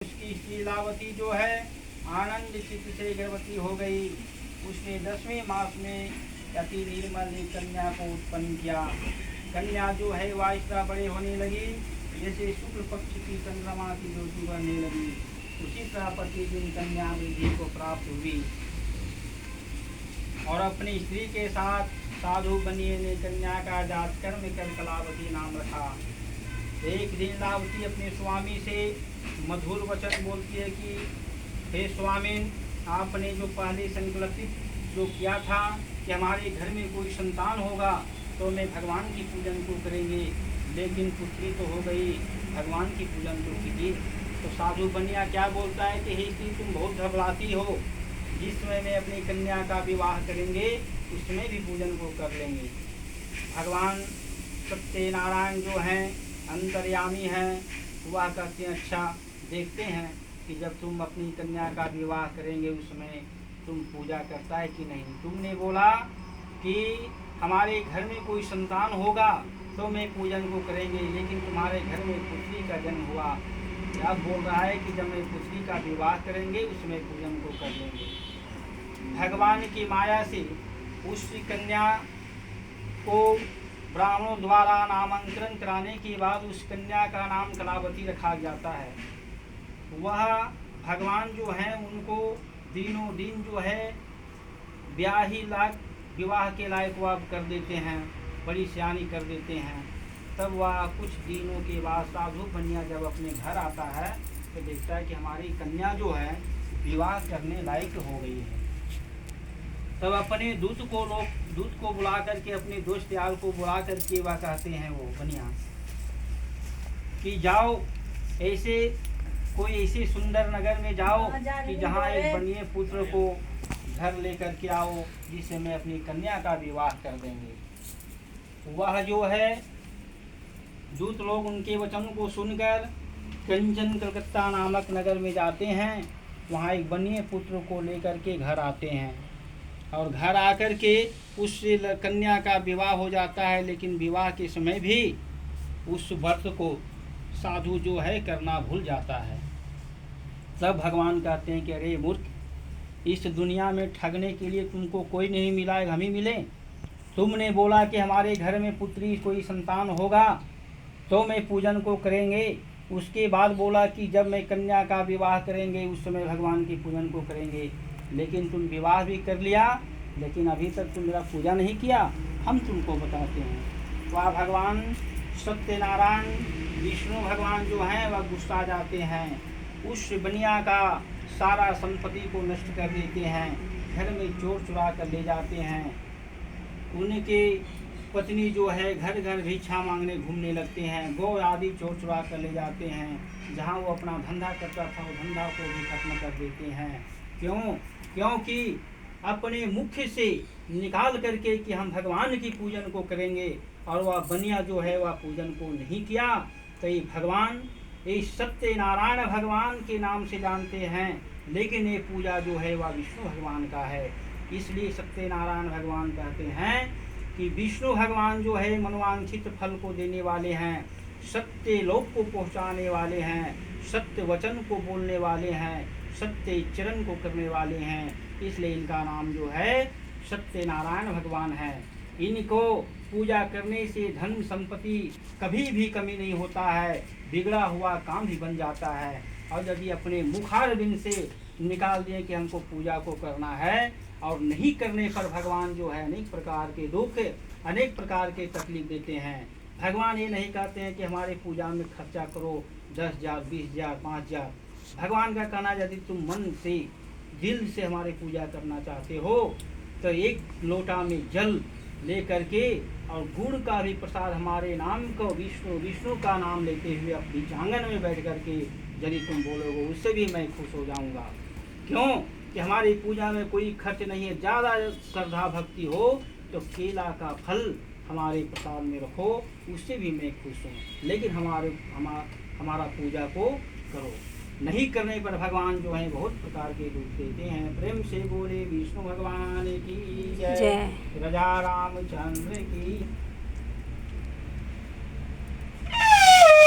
उसकी शीलावती जो है आनंद चित्त से गर्भवती हो गई। उसने 10वें मास में अति निर्मल एक कन्या को उत्पन्न किया। कन्या जो है वह इस तरह बड़े होने लगी जैसे शुक्ल पक्ष की चंद्रमा की ज्योति बढ़ने लगी। उसी तरह प्रतिदिन कन्या वृद्धि को प्राप्त हुई और अपनी स्त्री के साथ साधु बनिए ने कन्या का जात कर्म कर कलावती नाम रखा। एक दिन लावती अपने स्वामी से मधुर वचन बोलती है कि हे स्वामी, आपने जो पहले संकल्पित जो किया था कि हमारे घर में कोई संतान होगा तो मैं भगवान की पूजन को करेंगे, लेकिन पुत्री तो हो गई, भगवान की पूजन तो कीजिए। तो साधु बनिया क्या बोलता है कि हे स्त्री, तुम बहुत घबराती हो, जिस समय में अपनी कन्या का विवाह करेंगे उसमें भी पूजन को कर लेंगे। भगवान सत्यनारायण जो हैं अंतर्यामी हैं, वह कहते हैं अच्छा देखते हैं कि जब तुम अपनी कन्या का विवाह करेंगे उसमें तुम पूजा करता है कि नहीं। तुमने बोला कि हमारे घर में कोई संतान होगा तो मैं पूजन को करेंगे, लेकिन तुम्हारे घर में पुत्री का जन्म हुआ। अब बोल रहा है कि जब मैं पुत्री का विवाह करेंगे उसमें पूजन को कर लेंगे। भगवान की माया से उस कन्या को ब्राह्मणों द्वारा नामांकन कराने के बाद उस कन्या का नाम कलावती रखा जाता है। वह भगवान जो हैं उनको दिनों दिन जो है विवाह के लायक वह कर देते हैं, बड़ी सियानी कर देते हैं। तब वह कुछ दिनों के बाद साधु बनिया जब अपने घर आता है तो देखता है कि हमारी कन्या जो है विवाह करने लायक हो गई है। तब अपने दूत को बुला करके, अपने दोस्त यार को बुला करके वह कहते हैं वो बनिया कि जाओ ऐसे सुंदर नगर में जाओ कि जहाँ एक बनिए पुत्र को घर लेकर के आओ, जिससे मैं अपनी कन्या का विवाह कर देंगे। वह जो है दूत लोग उनके वचन को सुनकर कंचन कलकत्ता नामक नगर में जाते हैं। वहाँ एक बनिए पुत्र को लेकर के घर आते हैं और घर आकर के उस कन्या का विवाह हो जाता है, लेकिन विवाह के समय भी उस व्रत को साधु जो है करना भूल जाता है। तब भगवान कहते हैं कि अरे मूर्ख, इस दुनिया में ठगने के लिए तुमको कोई नहीं मिला है, हम ही मिले। तुमने बोला कि हमारे घर में पुत्री कोई संतान होगा तो मैं पूजन को करेंगे, उसके बाद बोला कि जब मैं कन्या का विवाह करेंगे उस समय भगवान की पूजन को करेंगे, लेकिन तुम विवाह भी कर लिया लेकिन अभी तक तुम मेरा पूजा नहीं किया। हम तुमको बताते हैं। वह भगवान सत्यनारायण विष्णु भगवान जो हैं वह गुस्सा जाते हैं, उस बनिया का सारा संपत्ति को नष्ट कर देते हैं, घर में चोर चुरा कर ले जाते हैं। उनके पत्नी जो है घर घर भिक्षा मांगने घूमने लगते हैं, गौ आदि चोर चुरा कर ले जाते हैं। जहाँ वो अपना धंधा करता था वो धंधा को भी खत्म कर देते हैं। क्योंकि अपने मुख्य से निकाल करके कि हम भगवान की पूजन को करेंगे और वह बनिया जो है वह पूजन को नहीं किया। तो ये भगवान इस सत्यनारायण भगवान के नाम से जानते हैं, लेकिन ये पूजा जो है वह विष्णु भगवान का है। इसलिए सत्यनारायण भगवान कहते हैं कि विष्णु भगवान जो है मनोवांछित फल को देने वाले हैं, सत्य लोक को पहुंचाने वाले हैं, सत्य वचन को बोलने वाले हैं, सत्य चरण को करने वाले हैं। इसलिए इनका नाम जो है सत्यनारायण भगवान है। इनको पूजा करने से धन संपत्ति कभी भी कमी नहीं होता है, बिगड़ा हुआ काम भी बन जाता है। और यदि अपने मुखारबिंद से निकाल दिए कि हमको पूजा को करना है और नहीं करने पर भगवान जो है अनेक प्रकार के दुख, अनेक प्रकार के तकलीफ देते हैं। भगवान ये नहीं कहते हैं कि हमारे पूजा में खर्चा करो 10,000, 20,000, 5,000। भगवान का कहना यदि तुम मन से दिल से हमारे पूजा करना चाहते हो तो एक लोटा में जल ले करके और गुड़ का भी प्रसाद हमारे नाम को विष्णु का नाम लेते हुए अपनी आंगन में बैठ करके यदि तुम बोलोगे उससे भी मैं खुश हो जाऊंगा। क्यों कि हमारी पूजा में कोई खर्च नहीं है। ज़्यादा श्रद्धा भक्ति हो तो केला का फल हमारे प्रसाद में रखो, उससे भी मैं खुश हूँ, लेकिन हमारा पूजा को करो। नहीं करने पर भगवान जो है बहुत प्रकार के रूप देते हैं। प्रेम से बोले विष्णु भगवान की जय, राजा रामचंद्र की।